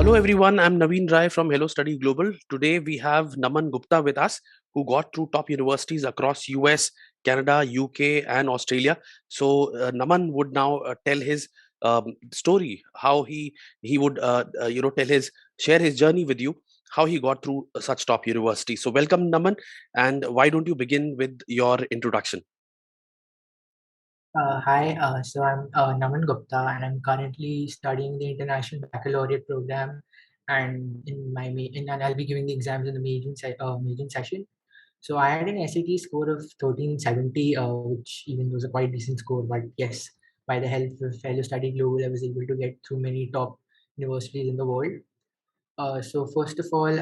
Hello everyone, I'm Naveen Rai from Hello Study Global. Today we have Naman Gupta with us, who got through top universities across US, Canada, UK, and Australia. So Naman would now tell his story, how he would tell his share his journey with you, how he got through such top universities. So welcome Naman, and why don't you begin with your introduction? Hi, so I'm Naman Gupta, and I'm currently studying the International Baccalaureate program, and and I'll be giving the exams in the maiden session. So I had an SAT score of 1370, which even was a quite decent score. But yes, by the help of Fellow Study Global, I was able to get through many top universities in the world. So first of all,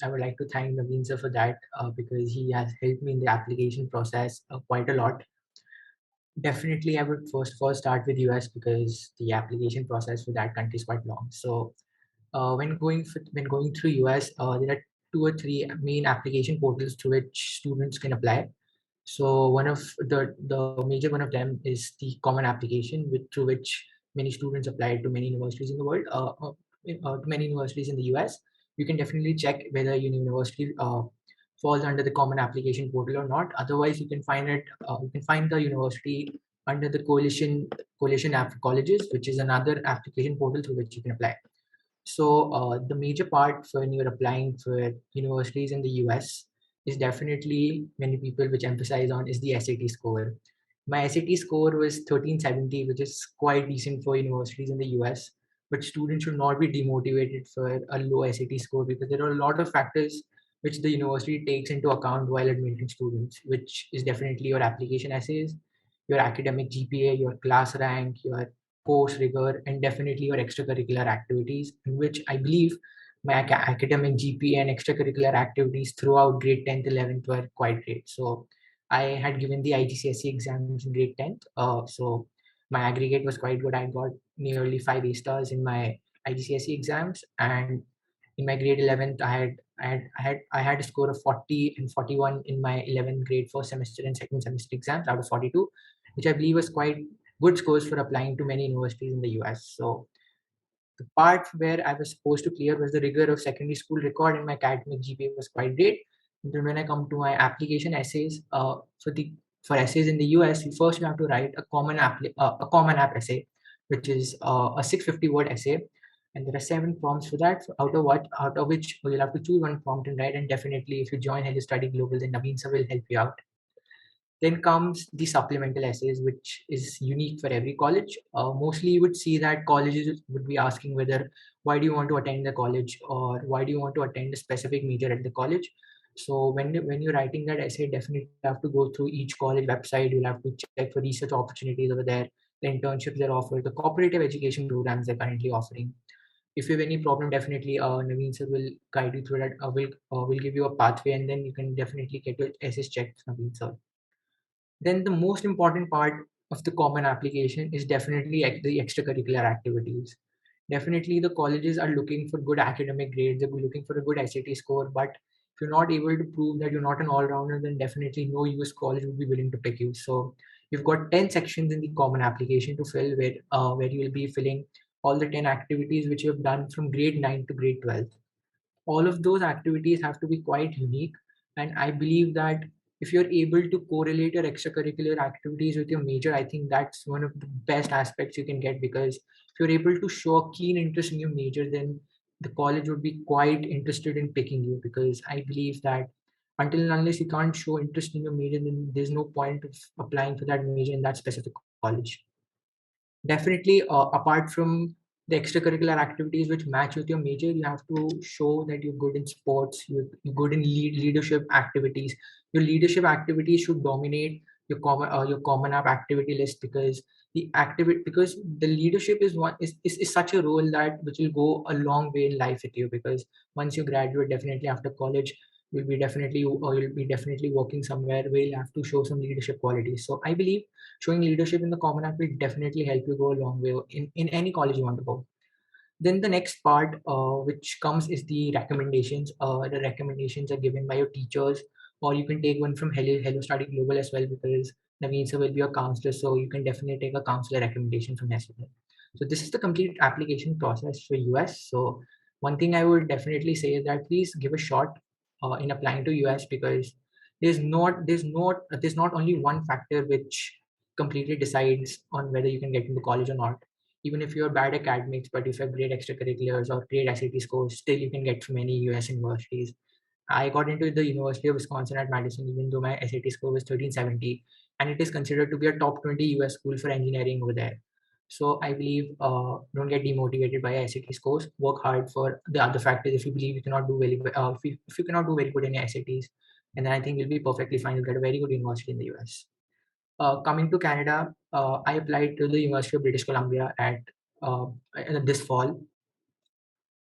I would like to thank Naveen sir for that because he has helped me in the application process quite a lot. Definitely, I would first of all start with US because the application process for that country is quite long. So when going through US, there are two or three main application portals through which students can apply. So one of the major one of them is the common application, through which many students apply to many universities in the world, to many universities in the US. You can definitely check whether your university falls under the common application portal or not. Otherwise, you can find the university under the coalition app colleges, which is another application portal through which you can apply. So the major part for when you're applying for universities in the US is definitely many people which emphasize on is the SAT score. My SAT score was 1370, which is quite decent for universities in the US. But students should not be demotivated for a low SAT score because there are a lot of factors which the university takes into account while admitting students, which is definitely your application essays, your academic GPA, your class rank, your course rigor, and definitely your extracurricular activities, in which I believe my academic GPA and extracurricular activities throughout grade 10th, 11th were quite great. So I had given the IGCSE exams in grade 10th. So my aggregate was quite good. I got nearly 5 A stars in my IGCSE exams, and in my grade 11th, I had a score of 40 and 41 in my 11th grade first semester and second semester exams out of 42, which I believe was quite good scores for applying to many universities in the US. So the part where I was supposed to clear was the rigor of secondary school record, and my academic GPA was quite great. And then when I come to my application essays, for essays in the US, you have to write a common app essay, which is a 650 word essay, and there are 7 prompts for that. Out of which you'll have to choose one prompt and write. And definitely, if you join Hello Study Global, then Naveen sir will help you out. Then comes the supplemental essays, which is unique for every college. Mostly, you would see that colleges would be asking whether why do you want to attend the college or why do you want to attend a specific major at the college. So when you're writing that essay, definitely have to go through each college website. You'll have to check for research opportunities over there, the internships they're offered, the cooperative education programs they're currently offering. If you have any problem, definitely Naveen sir will guide you through that. Will give you a pathway, and then you can definitely get your essays checked, Naveen sir. Then the most important part of the common application is definitely the extracurricular activities. Definitely, the colleges are looking for good academic grades. They're looking for a good SAT score. But if you're not able to prove that you're not an all-rounder, then definitely no US college would be willing to pick you. So you've got 10 sections in the common application to fill, where you will be filling all the 10 activities which you have done from grade 9 to grade 12. All of those activities have to be quite unique. And I believe that if you're able to correlate your extracurricular activities with your major, I think that's one of the best aspects you can get, because if you're able to show a keen interest in your major, then the college would be quite interested in picking you, because I believe that until and unless you can't show interest in your major, then there's no point of applying for that major in that specific college. Definitely, apart from the extracurricular activities which match with your major, you have to show that you're good in sports, you're good in leadership activities. Your leadership activities should dominate your common app activity list, because the leadership is such a role that which will go a long way in life with you, because once you graduate, definitely after college, you'll be definitely working somewhere where you'll have to show some leadership qualities. So I believe showing leadership in the common app will definitely help you go a long way in any college you want to go. Then the next part which comes is the recommendations. The recommendations are given by your teachers, or you can take one from Hello Study Global as well, because Naveen sir will be your counselor, so you can definitely take a counselor recommendation from as well. So this is the complete application process for US. So One thing I would definitely say is that please give a shot in applying to US, because there's not only one factor which completely decides on whether you can get into college or not. Even if you're bad academics, but if you have great extracurriculars or great SAT scores, still you can get to many US universities. I got into the University of Wisconsin at Madison, even though my SAT score was 1370, and it is considered to be a top 20 US school for engineering over there. So I believe don't get demotivated by SAT scores. Work hard for the other factors. If you believe you cannot do if you cannot do very good in your SATs, and then I think you'll be perfectly fine. You'll get a very good university in the US. Coming to Canada, I applied to the University of British Columbia at uh, this fall.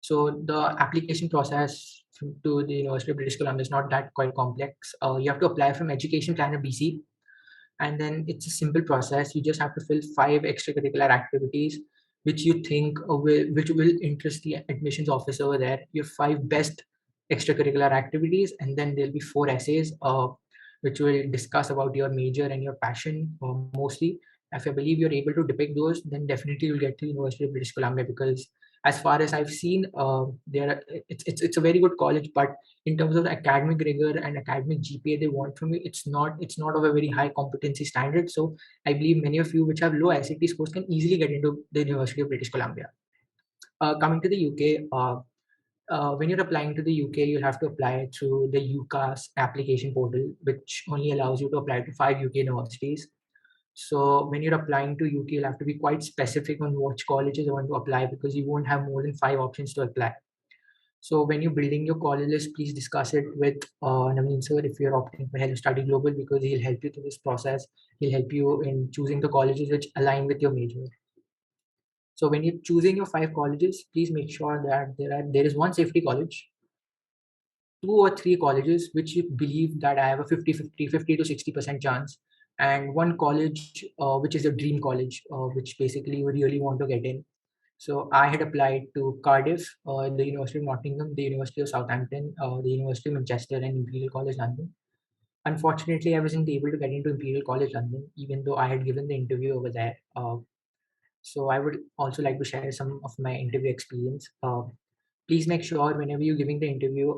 So the application process to the University of British Columbia is not that quite complex. You have to apply from Education Planner BC, and then it's a simple process. You just have to fill 5 extracurricular activities which you think which will interest the admissions officer over there. Your 5 best extracurricular activities, and then there'll be 4 essays which will discuss about your major and your passion mostly. If I believe you're able to depict those, then definitely you'll get to University of British Columbia, because as far as I've seen, it's a very good college, but in terms of the academic rigor and academic GPA they want from you, it's not of a very high competency standard. So I believe many of you which have low SAT scores can easily get into the University of British Columbia. Coming to the UK, when you're applying to the UK, you'll have to apply through the UCAS application portal, which only allows you to apply to 5 UK universities. So when you're applying to UK, you'll have to be quite specific on which colleges you want to apply, because you won't have more than 5 options to apply. So when you're building your college list, please discuss it with Naveen sir if you're opting for Hello Study Global, because he'll help you through this process. He'll help you in choosing the colleges which align with your major. So when you're choosing your 5 colleges, please make sure that there is one safety college, 2 or 3 colleges which you believe that I have a 50 to 60% chance, and one college which is a dream college, which basically you really want to get in. So I had applied to Cardiff, the University of Nottingham, the University of Southampton, the University of Manchester, and Imperial College London. Unfortunately, I wasn't able to get into Imperial College London, even though I had given the interview over there. So I would also like to share some of my interview experience. Please make sure whenever you're giving the interview,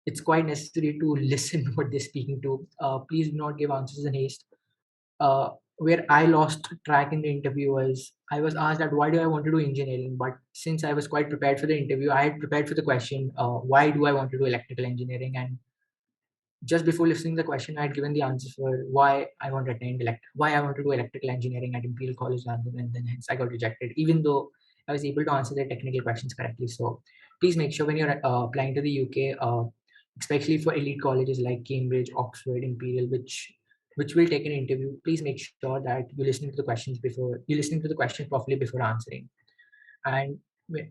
it's quite necessary to listen what they're speaking to. Please do not give answers in haste. Where I lost track in the interview was I was asked that why do I want to do engineering, but since I was quite prepared for the interview, I had prepared for the question, why do I want to do electrical engineering? And just before listening to the question, I had given the answer for why I want to do electrical engineering at Imperial College London, and then hence I got rejected, even though I was able to answer the technical questions correctly. So please make sure when you're applying to the UK, especially for elite colleges like Cambridge, Oxford, Imperial, which will take an interview, please make sure that you're listening to the questions properly before answering. And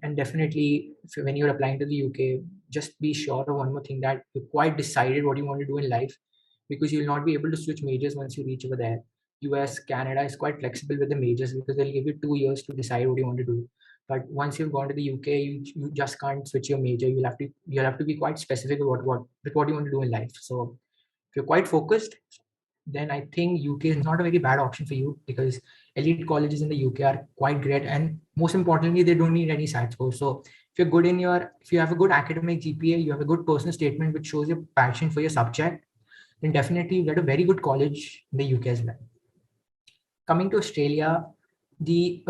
and definitely when you're applying to the UK, just be sure of one more thing, that you're quite decided what you want to do in life, because you'll not be able to switch majors once you reach over there. US, Canada is quite flexible with the majors, because they'll give you 2 years to decide what you want to do. But once you've gone to the UK, you just can't switch your major. You'll have to be quite specific with what you want to do in life. So if you're quite focused, then I think UK is not a very bad option for you, because elite colleges in the UK are quite great, and most importantly, they don't need any SAT scores. So if you have a good academic GPA, you have a good personal statement which shows your passion for your subject, then definitely you get a very good college in the UK as well. Coming to Australia, the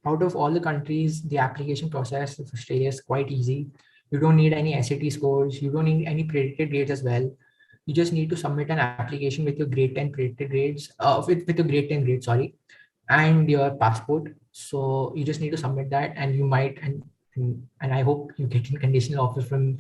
out of all the countries, the application process of Australia is quite easy. You don't need any SAT scores. You don't need any predicted grades as well. You just need to submit an application with your grade 10 predicted grades, with your grade 10 grade, sorry, and your passport. So you just need to submit that, and you might and I hope you get a conditional offer from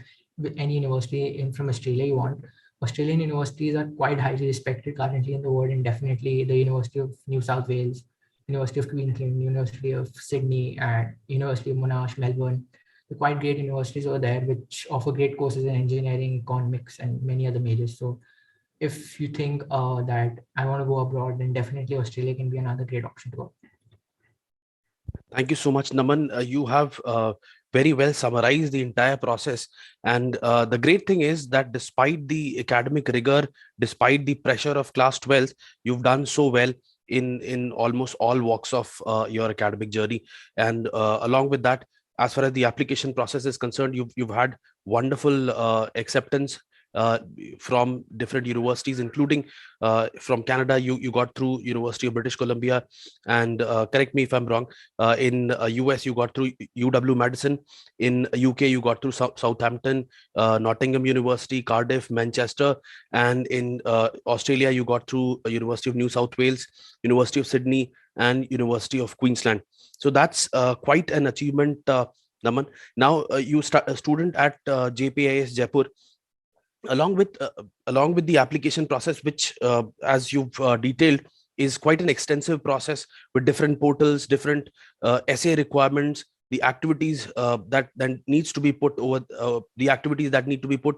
any university from Australia you want. Australian universities are quite highly respected currently in the world, and definitely the University of New South Wales, University of Queensland, University of Sydney, and University of Monash, Melbourne. They're quite great universities over there, which offer great courses in engineering, economics, and many other majors. So if you think that I want to go abroad, then definitely Australia can be another great option to go. Thank you so much, Naman. You have very well summarized the entire process. And the great thing is that despite the academic rigor, despite the pressure of class 12th, you've done so well in almost all walks of your academic journey. And along with that, as far as the application process is concerned, you've had wonderful acceptance from different universities, including from Canada. You got through University of British Columbia, and correct me if I'm wrong. In US, you got through UW-Madison. In UK, you got through Southampton, Nottingham University, Cardiff, Manchester, and in Australia, you got through University of New South Wales, University of Sydney, and University of Queensland. So that's quite an achievement, Naman. Now you start a student at JPIS Jaipur. Along with the application process, which as you've detailed, is quite an extensive process with different portals, different essay requirements, the activities that needs to be put over the activities that need to be put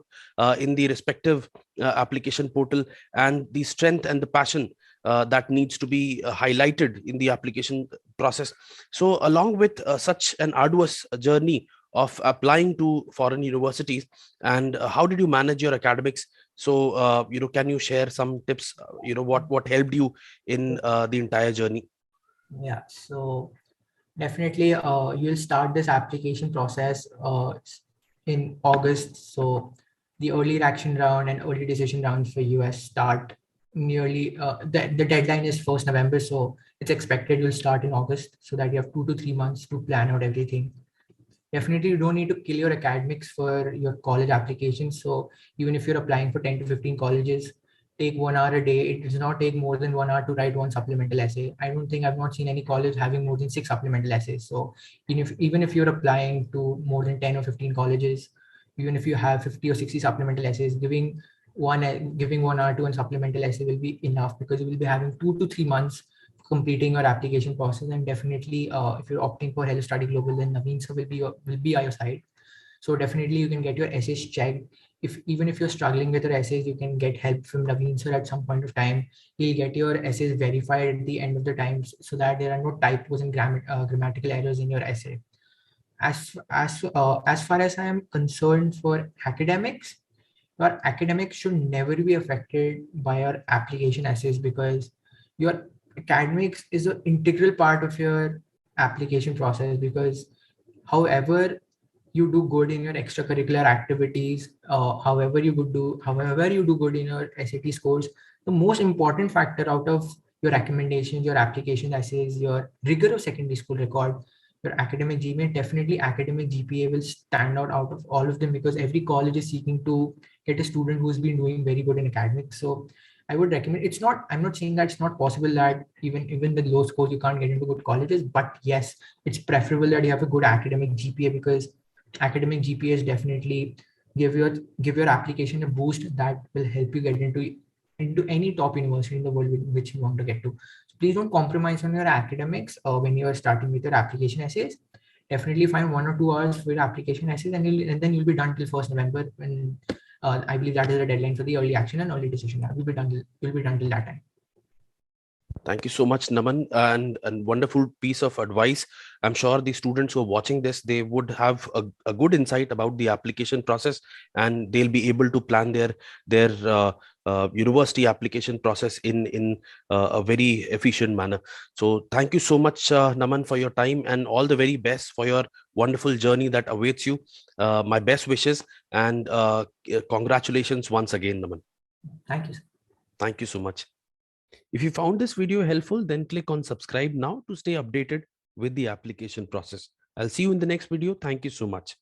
in the respective application portal, and the strength and the passion that needs to be highlighted in the application process. So along with such an arduous journey of applying to foreign universities, and how did you manage your academics? So can you share some tips, what helped you in the entire journey? Yeah, so definitely you'll start this application process in August. So the early reaction round and early decision rounds for US start nearly the deadline is 1st November, so it's expected you'll start in August, so that you have 2 to 3 months to plan out everything. Definitely you don't need to kill your academics for your college applications. So even if you're applying for 10 to 15 colleges, take 1 hour a day. It does not take more than 1 hour to write one supplemental essay. I've not seen any college having more than 6 supplemental essays. So even if you're applying to more than 10 or 15 colleges, even if you have 50 or 60 supplemental essays, giving 1 hour to one supplemental essay will be enough, because you will be having 2 to 3 months completing your application process. And definitely if you're opting for Hello Study Global, then Naveen sir will be on your side. So definitely you can get your essays checked. Even if you're struggling with your essays, you can get help from Naveen sir at some point of time. He'll get your essays verified at the end of the time, so that there are no typos and grammatical errors in your essay. As far as I am concerned, for academics, your academics should never be affected by your application essays, because your academics is an integral part of your application process. Because however you do good in your extracurricular activities, however you do good in your SAT scores, the most important factor out of your recommendations, your application essays, your rigor of secondary school record, your academic GMAT, definitely academic GPA will stand out of all of them, because every college is seeking to get a student who's been doing very good in academics. So I would recommend, I'm not saying that it's not possible that even with low scores you can't get into good colleges, but yes, it's preferable that you have a good academic GPA, because academic GPAs definitely give your application a boost that will help you get into any top university in the world which you want to get to. So please don't compromise on your academics when you are starting with your application essays. Definitely find 1 or 2 hours for your application essays, and then you'll be done till 1st November, when I believe that is the deadline for the early action and early decision. You'll be done till that time. Thank you so much, Naman, and wonderful piece of advice. I'm sure the students who are watching this, they would have a good insight about the application process, and they'll be able to plan their university application process in a very efficient manner. So thank you so much, Naman, for your time, and all the very best for your wonderful journey that awaits you. My best wishes, and congratulations once again, Naman. Thank you, sir. Thank you so much. If you found this video helpful, then click on subscribe now to stay updated with the application process. I'll see you in the next video. Thank you so much.